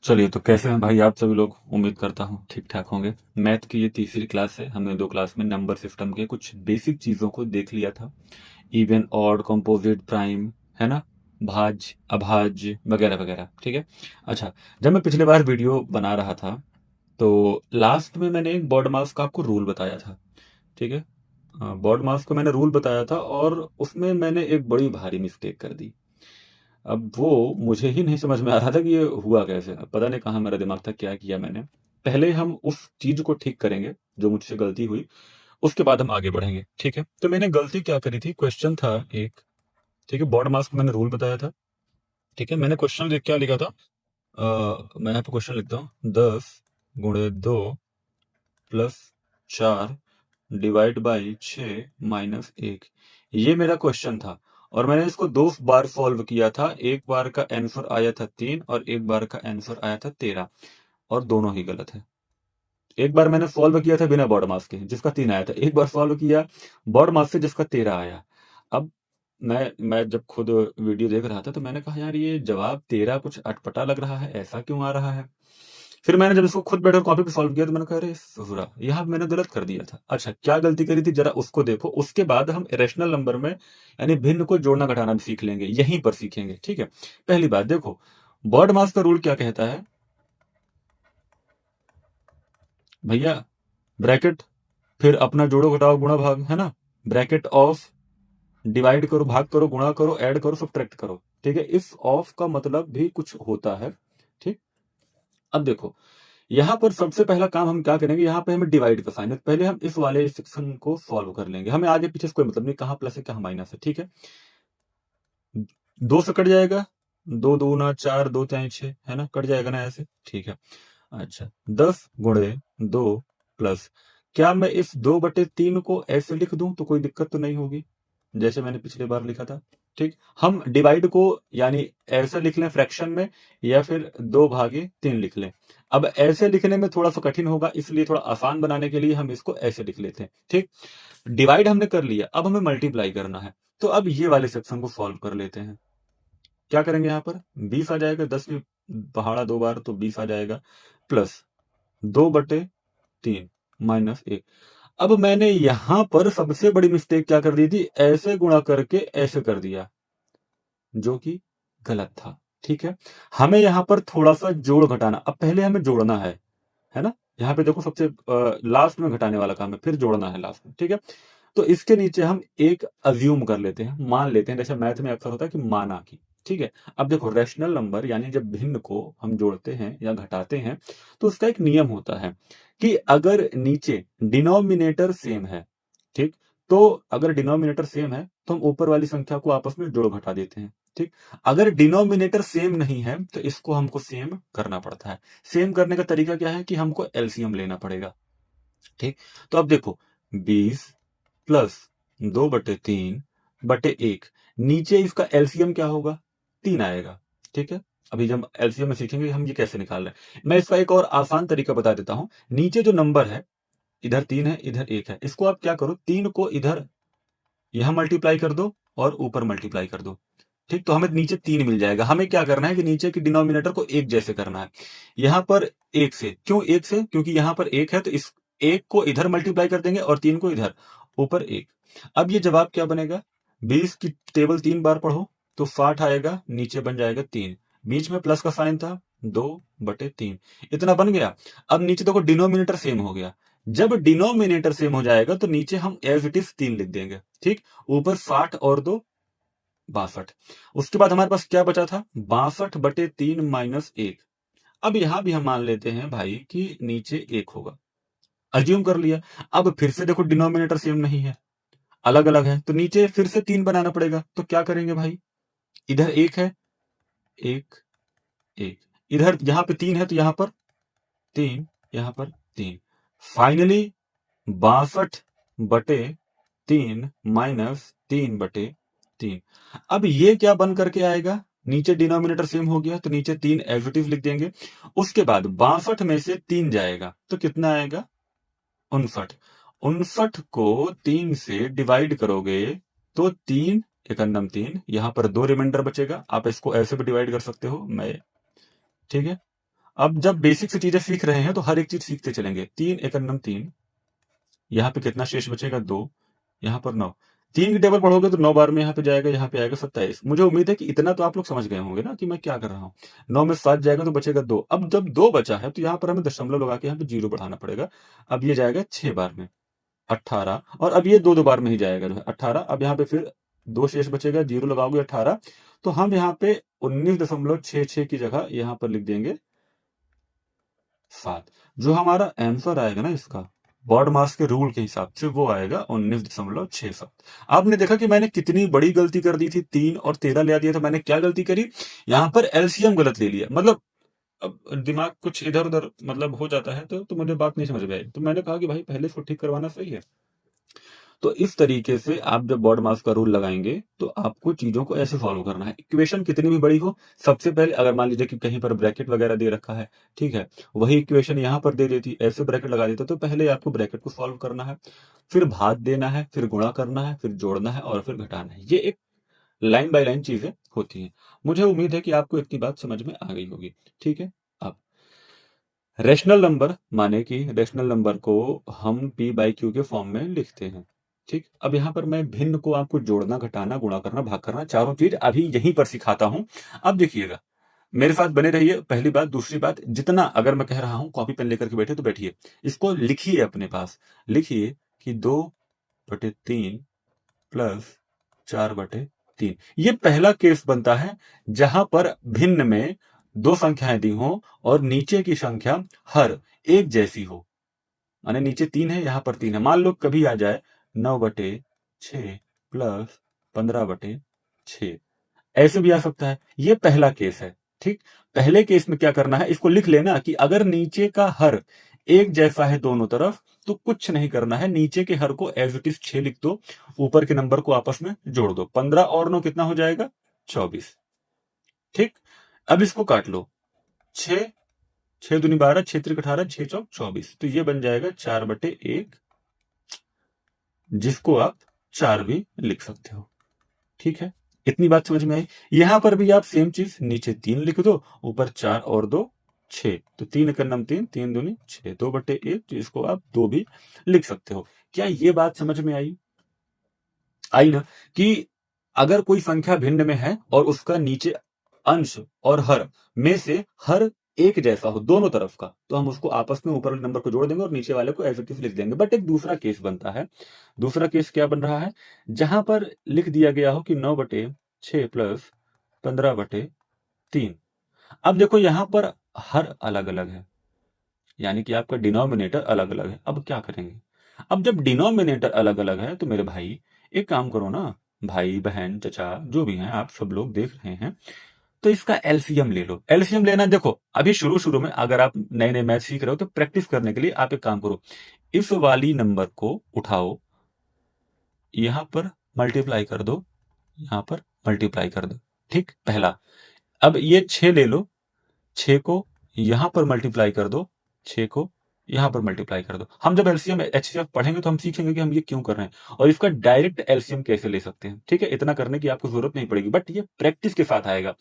चलिए, तो कैसे हैं भाई आप सभी लोग? उम्मीद करता हूँ ठीक ठाक होंगे। मैथ की ये तीसरी क्लास है। हमने 2 क्लास में नंबर सिस्टम के कुछ बेसिक चीज़ों को देख लिया था। इवन, ऑड, कंपोजिट, प्राइम, है ना, भाज्य, अभाज्य वगैरह वगैरह। ठीक है। अच्छा, जब मैं पिछले बार वीडियो बना रहा था तो लास्ट में मैंने एक बॉड मास का आपको रूल बताया था। ठीक है। बॉड मास को मैंने रूल बताया था और उसमें मैंने एक बड़ी भारी मिस्टेक कर दी। अब वो मुझे ही नहीं समझ में आ रहा था कि ये हुआ कैसे। अब पता नहीं कहाँ मेरा दिमाग था, क्या किया मैंने। पहले हम उस चीज को ठीक करेंगे जो मुझसे गलती हुई, उसके बाद हम आगे बढ़ेंगे। ठीक है। तो मैंने गलती क्या करी थी, क्वेश्चन था एक। ठीक है, बॉड मास को मैंने रूल बताया था। ठीक है, मैंने क्वेश्चन लिख क्या लिखा था, मैं यहाँ पे क्वेश्चन लिखता हूँ, 10 × 2 + 4 डिवाइड बाई 6 - 1। ये मेरा क्वेश्चन था और मैंने इसको 2 बार सॉल्व किया था। एक बार का आंसर आया था 3 और एक बार का आंसर आया था 13, और दोनों ही गलत है। एक बार मैंने सॉल्व किया था बिना बॉड मास के, जिसका 3 आया था। एक बार सॉल्व किया बॉड मास से, जिसका 13 आया। अब मैं जब खुद वीडियो देख रहा था तो मैंने कहा, यार ये जवाब 13 कुछ अटपटा लग रहा है, ऐसा क्यों आ रहा है। फिर मैंने जब इसको खुद बैठकर कॉपी पे सॉल्व किया तो मैंने कहा, अरे ससुरा, यहाँ मैंने गलत कर दिया था। अच्छा, क्या गलती करी थी जरा उसको देखो। उसके बाद हम रेशनल नंबर में यानी भिन्न को जोड़ना घटाना भी सीख लेंगे, यहीं पर सीखेंगे। ठीक है। पहली बात देखो, बॉड मास का रूल क्या कहता है भैया, ब्रैकेट, फिर अपना जोड़ो घटाओ गुणा भाग, है ना, ब्रैकेट ऑफ, डिवाइड करो, भाग करो, गुणा करो, ऐड करो, सब्ट्रैक्ट करो। ठीक है, इस ऑफ का मतलब भी कुछ होता है। ठीक। अब देखो, यहां पर सबसे पहला काम हम क्या करेंगे, यहां पे हमें डिवाइड का साइन है। पहले हम इस वाले सेक्शन को सॉल्व कर लेंगे, हमें आगे पीछे से कोई मतलब नहीं, कहां प्लस है कहां माइनस है। ठीक है, 2 से कट जाएगा, 2 × 2 = 4, 2 × 6, है ना, कट जाएगा ना ऐसे। ठीक है। अच्छा, 10 × 2 प्लस, क्या मैं इस 2/3 को ऐसे लिख दूं तो कोई दिक्कत तो नहीं होगी, जैसे मैंने पिछले बार लिखा था। ठीक, हम डिवाइड को यानी ऐसे लिख लें फ्रैक्शन में, या फिर 2/3 लिख लें। अब ऐसे लिखने में थोड़ा सा कठिन होगा, इसलिए थोड़ा आसान बनाने के लिए हम इसको ऐसे लिख लेते हैं। ठीक, डिवाइड हमने कर लिया, अब हमें मल्टीप्लाई करना है। तो अब ये वाले सेक्शन को सॉल्व कर लेते हैं। क्या करेंगे, यहाँ पर 20 आ जाएगा, 10 में पहाड़ा 2 बार तो 20 आ जाएगा, प्लस 2/3 - 1। अब मैंने यहां पर सबसे बड़ी मिस्टेक क्या कर दी थी, ऐसे गुणा करके ऐसे कर दिया, जो कि गलत था। ठीक है, हमें यहां पर थोड़ा सा जोड़ घटाना, अब पहले हमें जोड़ना है ना। यहाँ पे देखो, सबसे लास्ट में घटाने वाला काम है, फिर जोड़ना है लास्ट में। ठीक है, तो इसके नीचे हम एक अज्यूम कर लेते हैं, मान लेते हैं, जैसे मैथ में अक्सर होता है कि माना की। ठीक है। अब देखो, रैशनल नंबर यानी जब भिन्न को हम जोड़ते हैं या घटाते हैं तो उसका एक नियम होता है कि अगर नीचे डिनोमिनेटर सेम है, ठीक, तो अगर डिनोमिनेटर सेम है तो हम ऊपर वाली संख्या को आपस में जोड़ घटा देते हैं। ठीक, अगर डिनोमिनेटर सेम नहीं है तो इसको हमको सेम करना पड़ता है। सेम करने का तरीका क्या है कि हमको एलसीएम लेना पड़ेगा। ठीक, तो अब देखो, 20 प्लस 2/3/1, नीचे इसका एलसीएम क्या होगा, 3 आएगा। ठीक है, अभी जब एलसीएम में सीखेंगे हम ये कैसे निकाल रहे हैं। मैं इसका एक और आसान तरीका बता देता हूं। नीचे जो नंबर है, इधर 3 है इधर 1 है, इसको आप क्या करो, 3 को इधर यहां मल्टीप्लाई कर दो और ऊपर मल्टीप्लाई कर दो। ठीक, तो हमें नीचे 3 मिल जाएगा। हमें क्या करना है कि नीचे की डिनोमिनेटर को 1 जैसे करना है। यहां पर 1 से, क्यों 1 से, क्योंकि यहां पर 1 है तो इस 1 को इधर मल्टीप्लाई कर देंगे और 3 को इधर, ऊपर 1। अब ये जवाब क्या बनेगा, 20 की टेबल 3 बार पढ़ो तो 60 आएगा, नीचे बन जाएगा 3, बीच में प्लस का साइन था, 2/3, इतना बन गया। अब नीचे देखो, डिनोमिनेटर सेम हो गया। जब डिनोमिनेटर सेम हो जाएगा तो नीचे हम एज इट इज 3 लिख देंगे। ठीक, ऊपर 60 और 2 62। उसके बाद हमारे पास क्या बचा था, 62/3 - 1। अब यहां भी हम मान लेते हैं भाई कि नीचे 1 होगा, अज्यूम कर लिया। अब फिर से देखो, डिनोमिनेटर सेम नहीं है, अलग अलग है, तो नीचे फिर से 3 बनाना पड़ेगा। तो क्या करेंगे भाई, इधर 1 है, 1 1, इधर यहां पे 3 है तो यहां पर 3, यहां पर 3, फाइनली 62/3 - 3/3। अब ये क्या बन करके आएगा, नीचे डिनोमिनेटर सेम हो गया तो नीचे 3 एज इट इज लिख देंगे। उसके बाद 62 में से 3 जाएगा तो कितना आएगा, 59। 59 को 3 से डिवाइड करोगे तो 3 एकन्नम 3, यहां पर 2 रिमाइंडर बचेगा। आप इसको ऐसे भी डिवाइड कर सकते हो, मैं, ठीक है। अब जब बेसिक से चीजें सीख रहे हैं तो हर एक चीज सीखते चलेंगे। 3 एकन्नम 3, यहाँ पे कितना शेष बचेगा 2, यहाँ पर 9। 3 की टेबल पढ़ोगे तो 9 बार में यहाँ पे जाएगा, यहाँ पे आएगा 27। मुझे उम्मीद है कि इतना तो आप लोग समझ गए होंगे ना कि मैं क्या कर रहा हूँ। 9 में 7 जाएगा तो बचेगा 2। अब जब 2 बचा है तो यहाँ पर हमें दशमलव लगा के यहाँ पे 0 बढ़ाना पड़ेगा। अब ये जाएगा 6 बार में 18, और अब ये 2 बार में ही जाएगा जो है 18। अब यहाँ पे फिर 2 शेष बचेगा, 0 लगाओगे 18, तो हम यहाँ पे 19.66 की जगह यहाँ पर लिख देंगे 7। जो हमारा आंसर आएगा ना इसका बॉड मास के रूल के हिसाब से वो आएगा 19.67। आपने देखा कि मैंने कितनी बड़ी गलती कर दी थी, 3 और 13 ले दिया था। मैंने क्या गलती करी, यहाँ पर एलसीएम गलत ले लिया। मतलब अब दिमाग कुछ इधर उधर मतलब हो जाता है तो मुझे बात नहीं समझ में आई, तो मैंने कहा कि भाई पहले इसको ठीक करवाना सही है। तो इस तरीके से आप जब बॉड मास का रूल लगाएंगे तो आपको चीजों को ऐसे फॉलो करना है। इक्वेशन कितनी भी बड़ी हो, सबसे पहले अगर मान लीजिए कि कहीं पर ब्रैकेट वगैरह दे रखा है, ठीक है, वही इक्वेशन यहाँ पर दे देती, ऐसे ब्रैकेट लगा देता, तो पहले आपको ब्रैकेट को सॉल्व करना है, फिर भाग देना है, फिर गुणा करना है, फिर जोड़ना है और फिर घटाना है। ये एक लाइन बाय लाइन चीजें होती हैं। मुझे उम्मीद है कि आपको इतनी बात समझ में आ गई होगी। ठीक है, अब रेशनल नंबर माने कि रेशनल नंबर को हम पी बाई क्यू के फॉर्म में लिखते हैं। ठीक, अब यहाँ पर मैं भिन्न को आपको जोड़ना, घटाना, गुणा करना, भाग करना, चारों चीज अभी यहीं पर सिखाता हूं। अब देखिएगा, मेरे साथ बने रहिए। पहली बात। दूसरी बात, जितना अगर मैं कह रहा हूं कॉपी पेन लेकर के बैठे तो बैठिए, इसको लिखिए अपने पास। लिखिए कि 2/3 प्लस 4/3। ये पहला केस बनता है जहां पर भिन्न में 2 संख्याएं दी हों और नीचे की संख्या हर एक जैसी हो। माने नीचे 3 है, यहां पर 3 है। मान लो कभी आ जाए 9/6 प्लस 15/6, ऐसे भी आ सकता है। ये पहला केस है। ठीक, पहले केस में क्या करना है, इसको लिख लेना कि अगर नीचे का हर एक जैसा है दोनों तरफ तो कुछ नहीं करना है, नीचे के हर को एज इट इज 6 लिख दो, ऊपर के नंबर को आपस में जोड़ दो। 15 और 9 कितना हो जाएगा, 24। ठीक, अब इसको काट लो। 6 6 दूनी 12, 6 त्रिक 18, 6 चौक 24, तो ये बन जाएगा 4/1, जिसको आप 4 भी लिख सकते हो। ठीक है, इतनी बात समझ में आई। यहां पर भी आप सेम चीज, नीचे 3 लिख दो, ऊपर 4 और 2 6, तो 3 एकन्नम 3, 3 दूनी 6, 2/1, तो इसको आप 2 भी लिख सकते हो। क्या ये बात समझ में आई? आई ना, कि अगर कोई संख्या भिन्न में है और उसका नीचे अंश और हर में से हर एक जैसा हो दोनों तरफ का, तो हम उसको आपस में ऊपर वाले नंबर को जोड़ देंगे और नीचे वाले को एज इट इज लिख देंगे। बट एक दूसरा केस बनता है। दूसरा केस क्या बन रहा है, जहां पर लिख दिया गया हो कि 9/6 प्लस 15/3। अब देखो यहां पर हर अलग अलग है, यानी कि आपका डिनोमिनेटर अलग अलग है। अब क्या करेंगे, अब जब डिनोमिनेटर अलग अलग है तो मेरे भाई एक काम करो ना, भाई बहन चचा जो भी हैं, आप सब लोग देख रहे हैं, तो इसका एलसीएम ले लो। एलसीएम लेना, देखो अभी शुरू शुरू में अगर आप नए नए मैथ सीख रहे हो तो प्रैक्टिस करने के लिए आप एक काम करो, इस वाली नंबर को उठाओ, यहां पर मल्टीप्लाई कर दो, यहां पर मल्टीप्लाई कर दो। ठीक, पहला। अब ये 6 ले लो, 6 को यहां पर मल्टीप्लाई कर दो, 6 को यहां पर मल्टीप्लाई कर दो। हम जब एलसीएम एचसीएफ पढ़ेंगे तो हम सीखेंगे कि हम ये क्यों कर रहे हैं और इसका डायरेक्ट एलसीएम कैसे ले सकते हैं। ठीक है, इतना करने की आपको जरूरत नहीं पड़ेगी, बट ये प्रैक्टिस के साथ आएगा।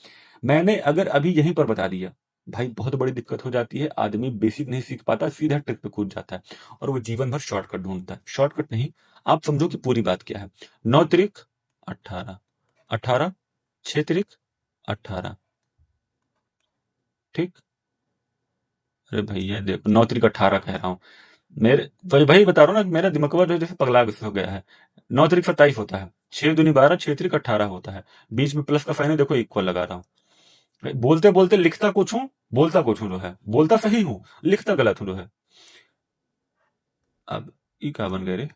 मैंने अगर अभी यहीं पर बता दिया, भाई बहुत बड़ी दिक्कत हो जाती है, आदमी बेसिक नहीं सीख पाता, सीधा ट्रिक पे कूद जाता है और वो जीवन भर शॉर्टकट ढूंढता है। शॉर्टकट नहीं, आप समझो कि पूरी बात क्या है। 9 त्रिक 18, 18, 6 त्रिक 18। ठीक, अरे भैया देखो 9 त्रिक 18 कह रहा हूं, मेरे वही बता रहा हूँ ना, मेरा दिमाग जो जैसे पगला हो गया है। 9 त्रिक 27 होता है, 6 दूनी 12, 6 त्रिक 18 होता है, बीच में प्लस का साइन है, देखो इक्वल लगा रहा हूँ। बोलते बोलते लिखता कुछ हूं, बोलता कुछ हूं जो है, बोलता सही हूं, लिखता गलत हूं जो है। अब ई क्या बन गए रे,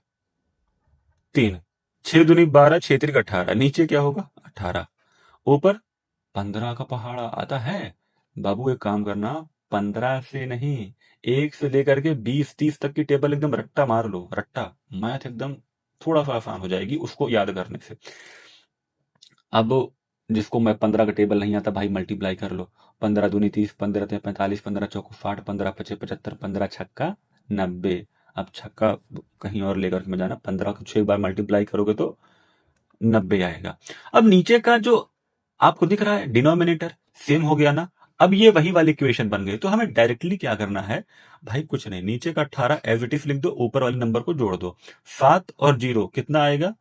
3, 6 दूनी 12, 6 त्रिक 18, नीचे क्या होगा 18, ऊपर 15 का पहाड़ा आता है। बाबू एक काम करना, 15 से नहीं, 1 से लेकर के 20-30 तक की टेबल एकदम रट्टा मार लो, रट्टा। मैथ एकदम थोड़ा सा आसान हो जाएगी उसको याद करने से। अब जिसको मैं 15 का टेबल नहीं आता, भाई मल्टीप्लाई कर लो। 15 दूनी 30, 15 तिया 45, 15 चौको 60, 15 पचे 75, 15 छक्का 90। अब छक्का कहीं और लेकर के मैं जाना, 15 को 6 बार मल्टीप्लाई करोगे तो 90 आएगा। अब नीचे का जो आपको दिख रहा है डिनोमिनेटर सेम हो गया ना, अब ये वही वाली इक्वेशन बन गई। तो हमें डायरेक्टली क्या करना है भाई, कुछ नहीं, नीचे का 18 एज इट इज लिख दो, ऊपर वाले नंबर को जोड़ दो। 7 और 0 कितना आएगा?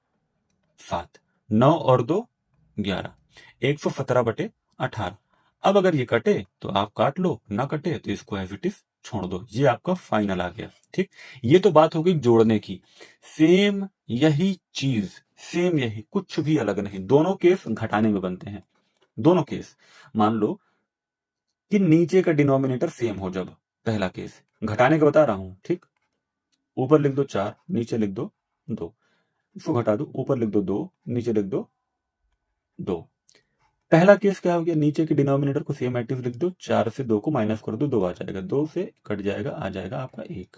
7। 9 और 2 11। 117/18। अब अगर ये कटे तो आप काट लो, ना कटे तो इसको एज इट इज छोड़ दो। ये आपका फाइनल आ गया। ठीक, ये तो बात हो गई जोड़ने की। सेम यही चीज, सेम यही, कुछ भी अलग नहीं। दोनों केस घटाने में बनते हैं, दोनों केस। मान लो कि नीचे का डिनोमिनेटर सेम हो, जब पहला केस घटाने का बता रहा हूं। ठीक, ऊपर लिख दो 4, नीचे लिख दो 2, इसको घटा दो, ऊपर लिख दो 2, नीचे लिख दो 2। पहला केस क्या हो गया, नीचे के डिनोमिनेटर को सेम एटिव लिख दो, 4 से 2 को माइनस कर दो, 2 आ जाएगा, 2 से कट जाएगा, आ जाएगा आपका 1।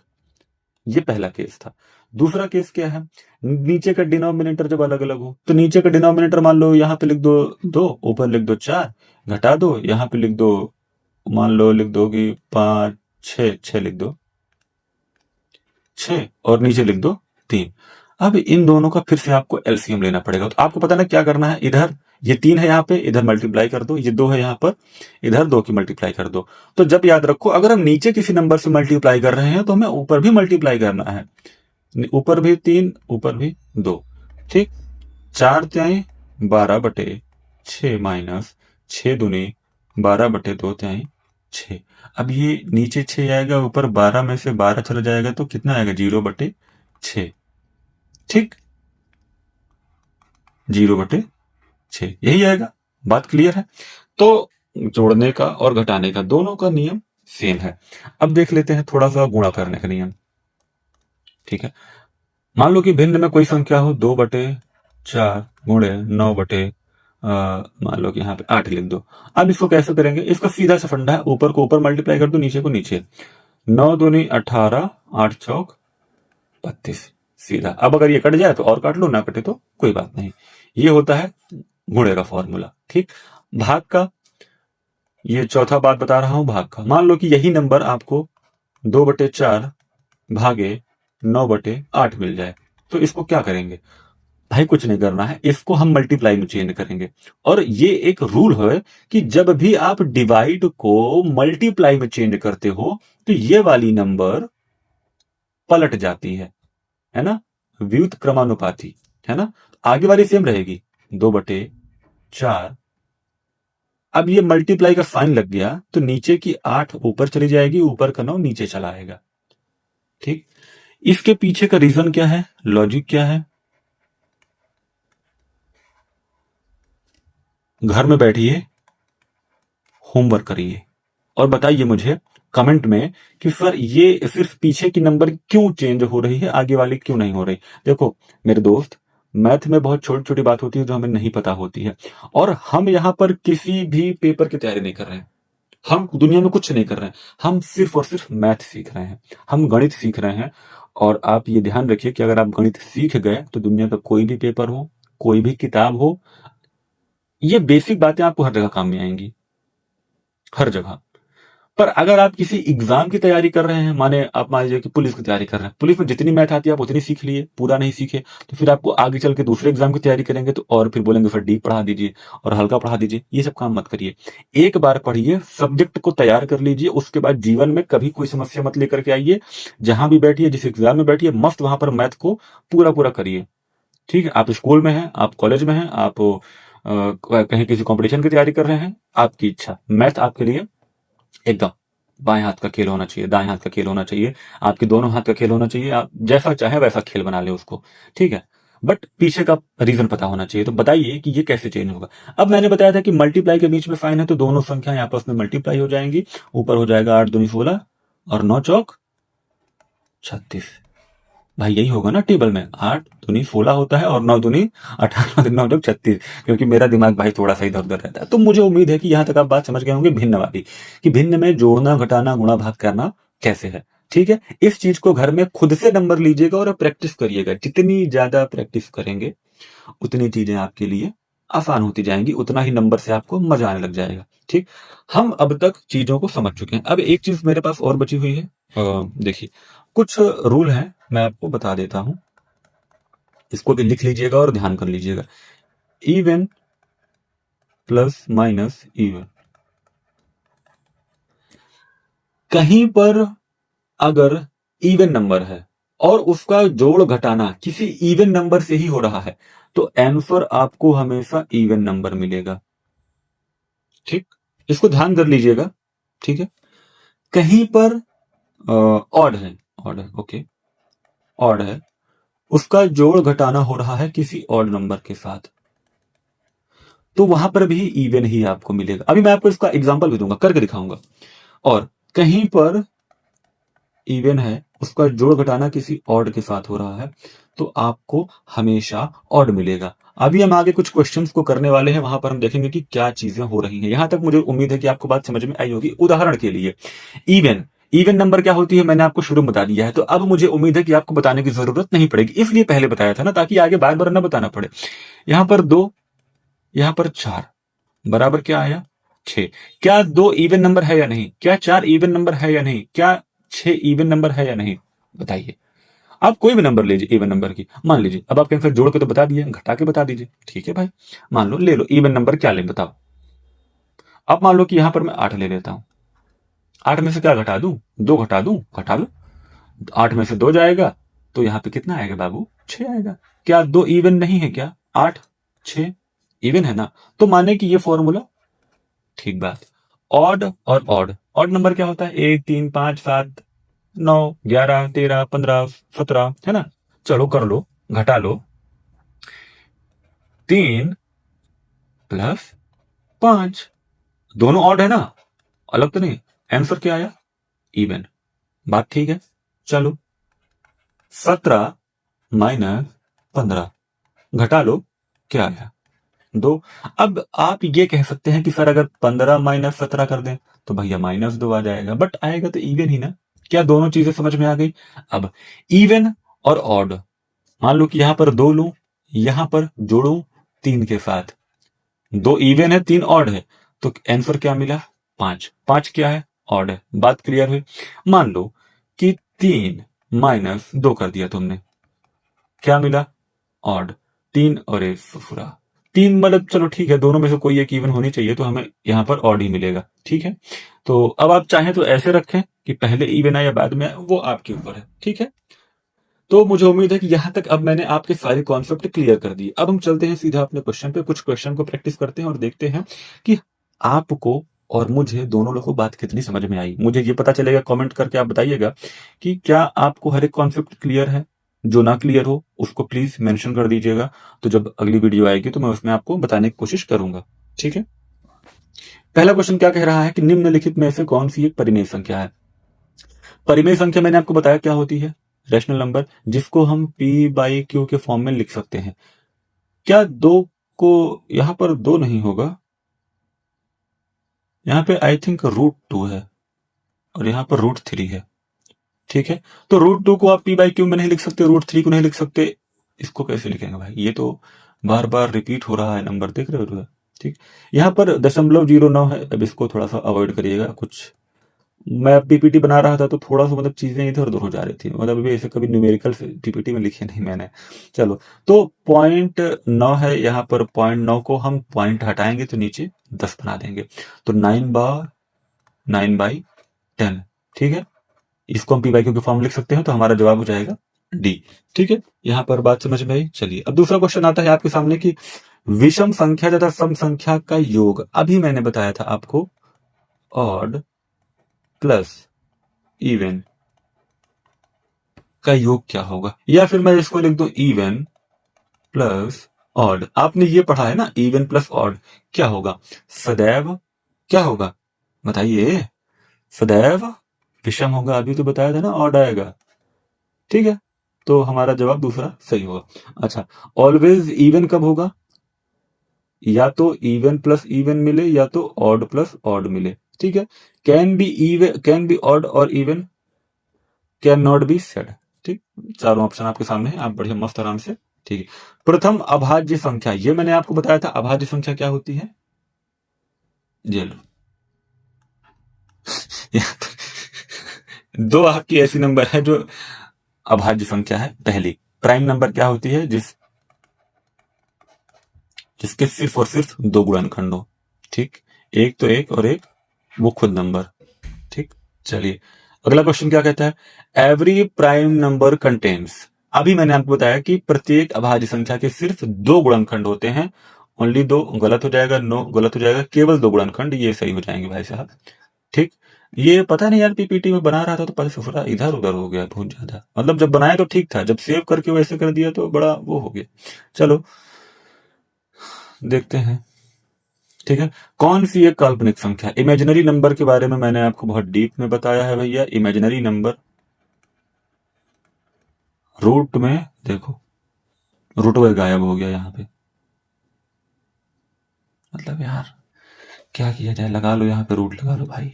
ये पहला केस था। दूसरा केस क्या है, नीचे का डिनोमिनेटर जब अलग अलग हो, तो नीचे का डिनोमिनेटर मान लो यहाँ पे लिख दो 2, ऊपर लिख दो 4, घटा दो, यहाँ पे लिख दो, मान लो लिख दो कि 5 6, 6 लिख दो 6, और नीचे लिख दो 3। अब इन दोनों का फिर से आपको एलसीएम लेना पड़ेगा। तो आपको पता ना क्या करना है, इधर ये 3 है, यहाँ पे इधर मल्टीप्लाई कर दो, ये 2 है यहाँ पर, इधर 2 की मल्टीप्लाई कर दो। तो जब याद रखो, अगर हम नीचे किसी नंबर से मल्टीप्लाई कर रहे हैं तो हमें ऊपर भी मल्टीप्लाई करना है। ऊपर भी 3, ऊपर भी 2। ठीक, 4 त्याई 12/6 माइनस 6 दूनी 12/2 त्याई 6। अब ये नीचे 6 आएगा, ऊपर 12 में से 12 चला जाएगा तो कितना आएगा, 0/6। ठीक, 0/6 यही आएगा। बात क्लियर है? तो जोड़ने का और घटाने का दोनों का नियम सेम है। अब देख लेते हैं थोड़ा सा गुणा करने का नियम। ठीक है, मान लो कि भिन्न में कोई संख्या हो, 2/4 गुणे 9 मान लो कि यहाँ पे 8 लिख दो। अब इसको कैसे करेंगे, इसका सीधा सा फंडा है, ऊपर को ऊपर मल्टीप्लाई कर दो, नीचे को नीचे। 9 दूनी 18, 8 चौक 32, सीधा। अब अगर ये कट जाए तो और काट लो, ना कटे तो कोई बात नहीं। ये होता है गुणे का फॉर्मूला। ठीक, भाग का, ये चौथा बात बता रहा हूं भाग का। मान लो कि यही नंबर आपको 2/4 भागे 9/8 मिल जाए, तो इसको क्या करेंगे भाई, कुछ नहीं करना है, इसको हम मल्टीप्लाई में चेंज करेंगे। और ये एक रूल है कि जब भी आप डिवाइड को मल्टीप्लाई में चेंज करते हो तो ये वाली नंबर पलट जाती है ना, व्युत क्रमानुपाती, है ना। आगे वाली सेम रहेगी, 2/4। अब ये मल्टीप्लाई का साइन लग गया तो नीचे की 8 ऊपर चली जाएगी, ऊपर का 9 नीचे चला आएगा। ठीक, इसके पीछे का रीजन क्या है, लॉजिक क्या है? घर में बैठिए, होमवर्क करिए और बताइए मुझे कमेंट में कि सर ये सिर्फ पीछे की नंबर क्यों चेंज हो रही है, आगे वाली क्यों नहीं हो रही। देखो मेरे दोस्त, मैथ में बहुत छोटी छोटी बात होती है जो हमें नहीं पता होती है, और हम यहां पर किसी भी पेपर की तैयारी नहीं कर रहे हैं, हम दुनिया में कुछ नहीं कर रहे हैं, हम सिर्फ और सिर्फ मैथ सीख रहे हैं, हम गणित सीख रहे हैं। और आप ये ध्यान रखिए कि अगर आप गणित सीख गए तो दुनिया का कोई भी पेपर हो, कोई भी किताब हो, ये बेसिक बातें आपको हर जगह काम में आएंगी, हर जगह। पर अगर आप किसी एग्जाम की तैयारी कर रहे हैं, माने आप मान लीजिए कि पुलिस की तैयारी कर रहे हैं, पुलिस में जितनी मैथ आती है आप उतनी सीख लिए, पूरा नहीं सीखे तो फिर आपको आगे चल के दूसरे एग्जाम की तैयारी करेंगे तो और फिर बोलेंगे फिर डीप पढ़ा दीजिए और हल्का पढ़ा दीजिए। ये सब काम मत करिए, एक बार पढ़िए, सब्जेक्ट को तैयार कर लीजिए, उसके बाद जीवन में कभी कोई समस्या मत लेकर के आइए। जहां भी बैठिए, जिस एग्जाम में बैठिए, मस्त वहां पर मैथ को पूरा पूरा करिए। ठीक है, आप स्कूल में हैं, आप कॉलेज में हैं, आप कहीं किसी कंपटीशन की तैयारी कर रहे हैं, आपकी इच्छा, मैथ आपके लिए एकदम बाएं हाथ का खेल होना चाहिए, दाएं हाथ का खेल होना चाहिए, आपके दोनों हाथ का खेल होना चाहिए। आप जैसा चाहे वैसा खेल बना ले उसको, ठीक है, बट पीछे का रीजन पता होना चाहिए। तो बताइए कि ये कैसे चेंज होगा। अब मैंने बताया था कि मल्टीप्लाई के बीच में साइन है तो दोनों संख्याएं आपस में मल्टीप्लाई हो जाएंगी। ऊपर हो जाएगा 8 दूनी 16 और 9 चौक 36। भाई यही होगा ना टेबल में, 8 दूनी 16 होता है और 9 दूनी 18, 9 चौक 36। क्योंकि मेरा दिमाग भाई थोड़ा सा इधर उधर रहता है। तो मुझे उम्मीद है कि यहां तक आप बात समझ गए होंगे भिन्न वाली, कि भिन्न में जोड़ना घटाना गुणा भाग करना कैसे है। ठीक है, इस चीज को घर में खुद से नंबर लीजिएगा और प्रैक्टिस करिएगा। जितनी ज्यादा प्रैक्टिस करेंगे उतनी चीजें आपके लिए आसान होती जाएंगी, उतना ही नंबर से आपको मजा आने लग जाएगा। ठीक, हम अब तक चीजों को समझ चुके हैं। अब एक चीज मेरे पास और बची हुई है, देखिए कुछ रूल है, मैं आपको बता देता हूं, इसको भी लिख लीजिएगा और ध्यान कर लीजिएगा। इवन प्लस माइनस इवन, कहीं पर अगर इवन नंबर है और उसका जोड़ घटाना किसी इवन नंबर से ही हो रहा है तो आंसर आपको हमेशा इवन नंबर मिलेगा। ठीक, इसको ध्यान कर लीजिएगा। ठीक है, कहीं पर ऑड है, ऑड है, ओके, ऑड है, उसका जोड़ घटाना हो रहा है किसी ऑड नंबर के साथ, तो वहां पर भी इवन ही आपको मिलेगा। अभी मैं आपको इसका एग्जांपल भी दूंगा, करके दिखाऊंगा। और कहीं पर इवन है, उसका जोड़ घटाना किसी ऑड के साथ हो रहा है, तो आपको हमेशा ऑड मिलेगा। अभी हम आगे कुछ क्वेश्चंस को करने वाले हैं, वहां पर हम देखेंगे कि क्या चीजें हो रही हैं। यहां तक मुझे उम्मीद है कि आपको बात समझ में आई होगी। उदाहरण के लिए इवन, इवन नंबर क्या होती है मैंने आपको शुरू में बता दिया है, तो अब मुझे उम्मीद है कि आपको बताने की जरूरत नहीं पड़ेगी, इसलिए पहले बताया था ना, ताकि आगे बार बार ना बताना पड़े। यहां पर 2, यहां पर 4, बराबर क्या आया 6। क्या 2 इवन नंबर है या नहीं? क्या 4 इवन नंबर है या नहीं? क्या 6 इवन नंबर है या नहीं? बताइए। आप कोई भी नंबर लीजिए इवन नंबर की, मान लीजिए। अब आप कहें फिर जोड़ के तो बता दिए, घटा के बता दीजिए। ठीक है भाई, मान लो, ले लो इवन नंबर क्या लें बताओ। अब मान लो कि यहां पर मैं 8 ले लेता हूं। 8 में से क्या घटा दूं? 2 घटा दूं? घटा लो। 8 में से 2 जाएगा तो यहां पे कितना आएगा बाबू? 6 आएगा। क्या 2 इवन नहीं है क्या? 8 6 इवन है ना, तो माने कि ये फॉर्मूला ठीक बात। ऑड और ऑड, ऑड नंबर क्या होता है? 1 3 5 7 9 11 13 15 17, है ना। चलो कर लो, घटा लो। 3 प्लस 5, दोनों ऑड है ना, अलग तो नहीं। आंसर क्या आया? इवन। बात ठीक है। चलो 17 माइनस 15, घटा लो, क्या आया? 2। अब आप ये कह सकते हैं कि सर अगर 15 माइनस 17 कर दें तो भैया -2 आ जाएगा, बट आएगा तो इवन ही ना। क्या दोनों चीजें समझ में आ गई? अब इवन और ऑड, मान लो कि यहां पर 2 लूं, यहां पर जोड़ू 3 के साथ। 2 इवन है, 3 ऑड है, तो आंसर क्या मिला? 5। 5 क्या है? ऑड है। बात क्लियर हुई? मान लो कि 3 माइनस 2 कर दिया तुमने, क्या मिला? ऑड। 3 और 1 फुफुरा 3, मतलब चलो ठीक है, दोनों में से कोई एक इवन होनी चाहिए, तो हमें यहां पर ऑड ही मिलेगा। ठीक है, तो अब आप चाहें तो ऐसे रखें कि पहले इवन आए या बाद में आए, वो आपके ऊपर है। ठीक है, तो मुझे उम्मीद है कि यहां तक अब मैंने आपके सारे कॉन्सेप्ट क्लियर कर दिए। अब हम चलते हैं सीधा अपने क्वेश्चन पे, कुछ क्वेश्चन को प्रैक्टिस करते हैं और देखते हैं कि आपको और मुझे दोनों लोगों को बात कितनी समझ में आई। मुझे ये पता चलेगा, कमेंट करके आप बताइएगा कि क्या आपको हर एक कॉन्सेप्ट क्लियर है। जो ना क्लियर हो उसको प्लीज मेंशन कर दीजिएगा, तो जब अगली वीडियो आएगी तो मैं उसमें आपको बताने की कोशिश करूंगा। ठीक है, पहला क्वेश्चन क्या कह रहा है कि निम्नलिखित में से कौन सी एक परिमेय संख्या है? परिमेय संख्या मैंने आपको बताया क्या होती है? रैशनल नंबर, जिसको हम पी बाई क्यू के फॉर्म में लिख सकते हैं। क्या 2 को यहां पर 2 नहीं होगा, यहां पे आई थिंक √2 है और यहां पर √3 है। ठीक है, तो √2 को आप पी बाई क्यू में नहीं लिख सकते, √3 को नहीं लिख सकते, इसको कैसे लिखेंगे भाई? ये तो बार बार रिपीट हो रहा है नंबर, देख रहे हो? ठीक, यहां पर 0.09 है। अब इसको थोड़ा सा अवॉइड करिएगा। कुछ मैं पीपीटी बना रहा था तो थोड़ा सा मतलब चीजें इधर उधर हो जा रही थी, मतलब अभी ऐसे कभी न्यूमेरिकल पीपीटी में लिखे नहीं मैंने। चलो, तो 0.9 है यहाँ पर, 0.9 को हम पॉइंट हटाएंगे तो नीचे 10 बना देंगे, तो 9/10। ठीक है, इसको हम पी बाई क्यू के फॉर्म लिख सकते हैं, तो हमारा जवाब हो जाएगा डी। ठीक है, यहाँ पर बात समझ में आई। चलिए अब दूसरा क्वेश्चन आता है आपके सामने कि विषम संख्या तथा सम संख्या का योग, अभी मैंने बताया था आपको ऑड प्लस इवन का योग क्या होगा, या फिर मैं इसको लिख दूं इवन प्लस ऑड। आपने ये पढ़ा है ना, इवन प्लस ऑड क्या होगा? सदैव क्या होगा बताइए? सदैव विषम होगा। अभी तो बताया था ना ऑड आएगा। ठीक है, तो हमारा जवाब दूसरा सही होगा। अच्छा, ऑलवेज इवन कब होगा? या तो इवन प्लस इवन मिले या तो ऑड प्लस ऑड मिले। ठीक है, can be even, can be odd और even, can not be said. ठीक, चारों ऑप्शन आपके सामने है, आप बढ़िया मस्त आराम से। ठीक है, प्रथम अभाज्य संख्या, ये मैंने आपको बताया था अभाज्य संख्या क्या होती है। ये लो दो आपकी ऐसी नंबर है जो अभाज्य संख्या है। पहली प्राइम नंबर क्या होती है? जिसके सिर्फ और सिर्फ 2 गुणनखंड हो। ठीक, एक तो एक और एक वो खुद नंबर। ठीक, चलिए अगला क्वेश्चन क्या कहता है, एवरी प्राइम नंबर कंटेन्स। अभी मैंने आपको बताया कि प्रत्येक अभाज्य संख्या के सिर्फ दो गुणनखंड होते हैं, ओनली दो, गलत हो जाएगा, नो गलत हो जाएगा, केवल दो गुणनखंड ये सही हो जाएंगे भाई साहब। ठीक, ये पता नहीं यार पीपीटी में बना रहा था तो पता चला इधर उधर हो गया बहुत ज्यादा, मतलब जब बनाया तो ठीक था, जब सेव करके वैसे कर दिया तो बड़ा वो हो गया। चलो देखते हैं। ठीक है, कौन सी एक काल्पनिक संख्या, इमेजिनरी नंबर के बारे में मैंने आपको बहुत डीप में बताया है भैया। इमेजिनरी नंबर रूट में देखो, रूट वह गायब हो गया यहाँ पे, मतलब यार क्या किया जाए, लगा लो यहाँ पे रूट लगा लो भाई।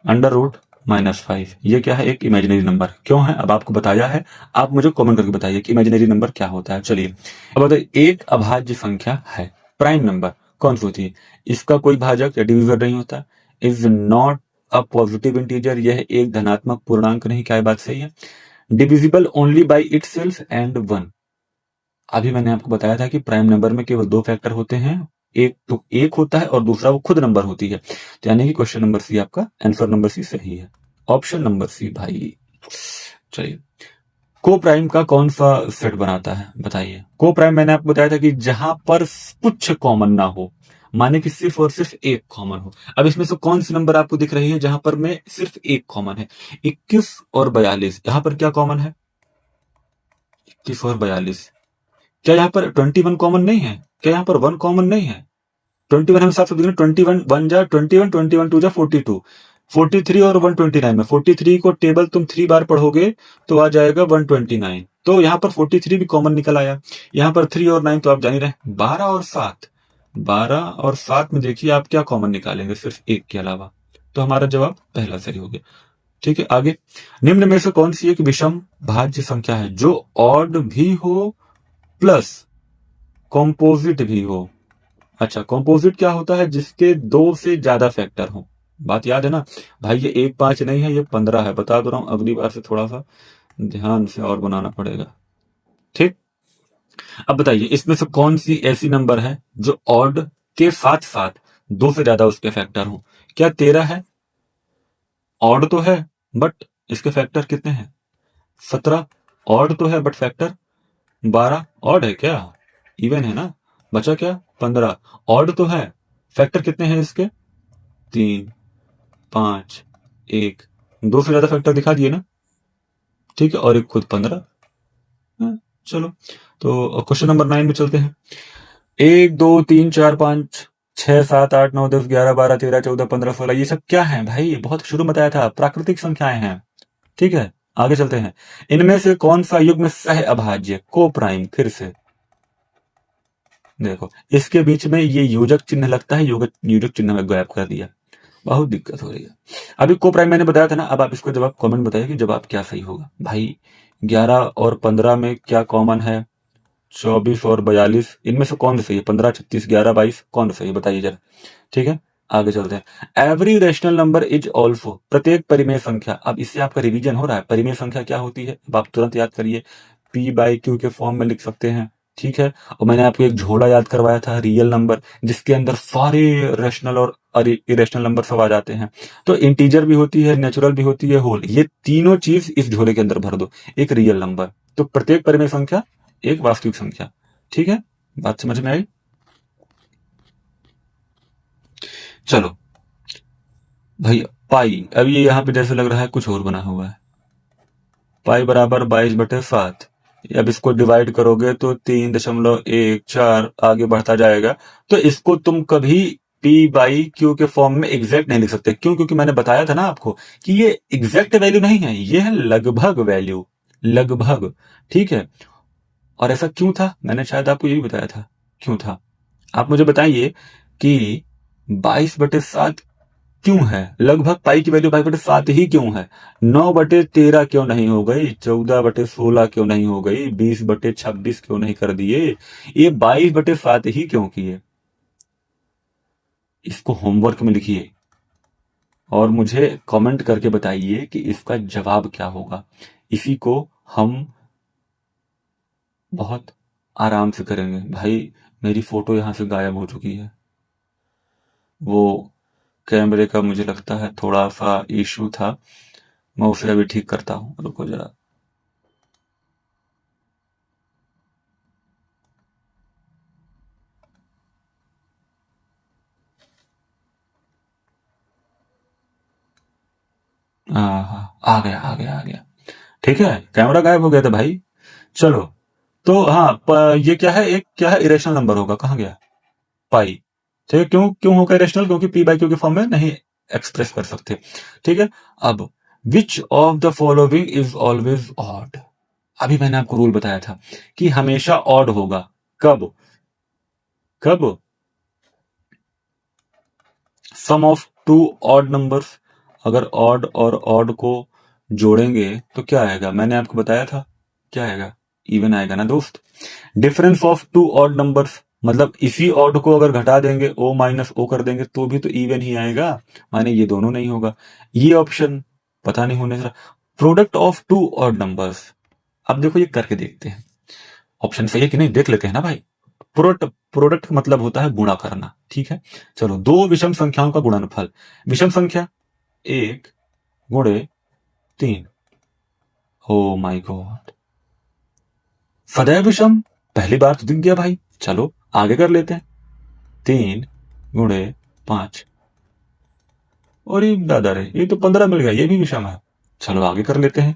अंडर रूट -5 ये क्या है, एक इमेजिनरी नंबर क्यों है, अब आपको बताया है, आप मुझे कमेंट करके बताइए कि इमेजिनरी नंबर क्या होता है। चलिए अब बताइए, एक अभाज्य संख्या है, प्राइम नंबर कौन सी होती है, इसका कोई भाजक या डिविजर नहीं होता, is not a positive integer, यह एक धनात्मक पूर्णांक नहीं, क्या ये बात सही है, divisible only by itself and one. अभी मैंने आपको बताया था कि प्राइम नंबर में केवल दो फैक्टर होते हैं, एक तो एक होता है और दूसरा वो खुद नंबर होती है, तो यानी कि क्वेश्चन नंबर सी आपका आंसर नंबर सी सही है, ऑप्शन नंबर सी भाई। चलिए, को प्राइम का कौन सा सेट बनाता है बताइए। को प्राइम मैंने आपको बताया था कि जहां पर कुछ कॉमन ना हो, माने कि सिर्फ और सिर्फ एक कॉमन हो। अब इसमें से कौन सी नंबर आपको दिख रही है जहां पर में सिर्फ एक कॉमन है, 21 और 42, यहां पर क्या कॉमन है, 21 और 42, क्या यहाँ पर 21 कॉमन नहीं है, क्या यहाँ पर 1 कॉमन नहीं है, 21 हम साथ 21 1 जा 21 21 2 जा 42, 43 और 129 में 43 को टेबल तुम 3 बार पढ़ोगे तो आ जाएगा 129, तो यहाँ पर 43 भी कॉमन निकल आया। यहाँ पर 3 और 9 तो आप जान ही रहे, 12 और 7, 12 और 7 में देखिए आप क्या कॉमन निकालेंगे सिर्फ एक के अलावा, तो हमारा जवाब पहला सही हो गया। ठीक है, आगे, निम्न में से कौन सी एक विषम भाज्य संख्या है जो ऑड भी हो प्लस कॉम्पोजिट भी हो। अच्छा, कॉम्पोजिट क्या होता है, जिसके दो से ज्यादा फैक्टर हो, बात याद है ना भाई, ये 1 5 नहीं है, ये 15 है, बता दो रहा हूं, अगली बार से थोड़ा सा ध्यान से और बनाना पड़ेगा। ठीक, अब बताइए इसमें से कौन सी ऐसी नंबर है जो ऑड के साथ साथ दो से ज्यादा उसके फैक्टर हो, क्या 13 है, ऑड तो है बट इसके फैक्टर कितने हैं, 17 ऑड तो है बट फैक्टर 12, ऑड है क्या, इवन है ना, बचा क्या 15, ऑड तो है, फैक्टर कितने हैं इसके, 3 5 1, दो से ज्यादा फैक्टर दिखा दिए ना, ठीक है, और एक खुद 15। चलो तो क्वेश्चन नंबर 9 में चलते हैं, 1 2 3 4 5 6 7 8 9 10 11 12 13 14 15 16, ये सब क्या है भाई, बहुत शुरू में बताया था प्राकृतिक संख्याएं हैं। ठीक है, आगे चलते हैं, इनमें से कौन सा युग्म सह अभाज्य, को प्राइम, फिर से देखो इसके बीच में ये योजक चिन्ह लगता है, योजक चिन्ह में गायब कर दिया, बहुत दिक्कत हो रही है। अभी को प्राइम मैंने बताया था ना, अब आप इसको जवाब कमेंट बताइए कि जवाब क्या सही होगा भाई। 11 और 15 में क्या कॉमन है, 24 और 42, इनमें से कौन सा सही है, 15 36 11 22 कौन सा सही है बताइए जरा। ठीक है, आगे चलते हैं, every rational number is also, प्रत्येक परिमेय संख्या, अब इससे आपका रिवीजन हो रहा है, परिमेय संख्या क्या होती है अब आप तुरंत याद करिए, पी बाई क्यू के फॉर्म में लिख सकते हैं। ठीक है, और मैंने आपको एक झोला याद करवाया था, रियल नंबर, जिसके अंदर सारे रेशनल और इरेशनल नंबर सब आ जाते हैं, तो इंटीजर भी होती है, नेचुरल भी होती है, होल, ये तीनों चीज इस झोले के अंदर भर दो, एक रियल नंबर, तो प्रत्येक परिमेय संख्या एक वास्तविक संख्या। ठीक है, बात समझ में आई। चलो भाई, पाई, अब ये यहाँ पे जैसे लग रहा है कुछ और बना हुआ है, पाई बराबर 22/7, अब इसको डिवाइड करोगे तो 3.14 आगे बढ़ता जाएगा, तो इसको तुम कभी पी बाई क्यू के फॉर्म में एग्जैक्ट नहीं लिख सकते, क्यों, क्योंकि मैंने बताया था ना आपको कि ये एग्जैक्ट वैल्यू नहीं है, ये है लगभग वैल्यू, लगभग। ठीक है, और ऐसा क्यों था, मैंने शायद आपको यही बताया था क्यों था, आप मुझे बताइए कि 22/7 क्यों है, लगभग पाई की वैल्यू 22/7 ही क्यों है, 9/13 क्यों नहीं हो गई, 14/16 क्यों नहीं हो गई, 20/26 क्यों नहीं कर दिए, ये 22/7 ही क्यों किए, इसको होमवर्क में लिखिए और मुझे कमेंट करके बताइए कि इसका जवाब क्या होगा। इसी को हम बहुत आराम से करेंगे भाई। मेरी फोटो यहां से गायब हो चुकी है, वो कैमरे का मुझे लगता है थोड़ा सा इशू था, मैं उसे अभी ठीक करता हूँ, रुको जरा। हाँ, आ गया आ गया आ गया। ठीक है, कैमरा गायब हो गया था भाई। चलो, तो हाँ, ये क्या है, एक क्या है, इरेशनल नंबर होगा, कहाँ गया, पाई। ठीक है, क्यों क्यों होगा इरेशनल, क्योंकि पी बाई क्यू के फॉर्म में नहीं एक्सप्रेस कर सकते। ठीक है, अब which of the following is always odd. अभी मैंने आपको रूल बताया था कि हमेशा ऑड होगा। कब कब सम ऑफ टू ऑड नंबर्स, अगर ऑड और ऑड को जोड़ेंगे तो क्या आएगा, मैंने आपको बताया था, क्या आएगा, इवन आएगा ना दोस्त। Difference of two odd numbers, मतलब इसी ऑड को अगर घटा देंगे, ओ माइनस ओ कर देंगे तो भी तो इवन ही आएगा, माने ये दोनों नहीं होगा। ये ऑप्शन पता नहीं होने से। Product of two odd numbers, अब देखो ये करके देखते हैं, ऑप्शन सही है कि नहीं देख लेते हैं ना भाई। प्रोडक्ट प्रोडक्ट का मतलब होता है गुणा करना। ठीक है, चलो, दो विषम संख्याओं का गुणनफल, विषम संख्या एक गुणे तीन, हो माई गॉड, सदैव विषम, पहली बार तो दिख गया भाई। चलो आगे कर लेते हैं, तीन गुणे पांच, और ये दादा रे, ये तो 15 मिल गया, ये भी विषम है। चलो आगे कर लेते हैं,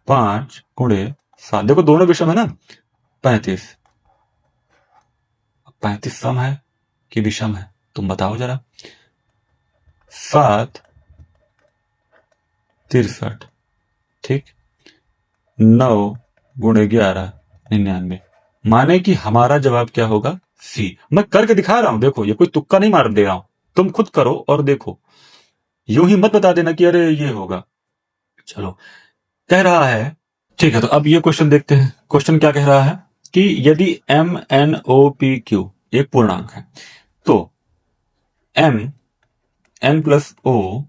पांच गुणे सात, देखो दोनों विषम है ना, 35। 35 सम है कि विषम है, तुम बताओ जरा। सात 63, ठीक, 9 गुणे 11 99, माने कि हमारा जवाब क्या होगा, सी। मैं करके दिखा रहा हूं, देखो, ये कोई तुक्का नहीं मार दे रहा हूं, तुम खुद करो और देखो, यूं ही मत बता देना कि अरे ये होगा। चलो, कह रहा है, ठीक है, तो अब ये क्वेश्चन देखते हैं। क्वेश्चन क्या कह रहा है कि यदि M N O P Q एक पूर्णांक है, तो M N plus O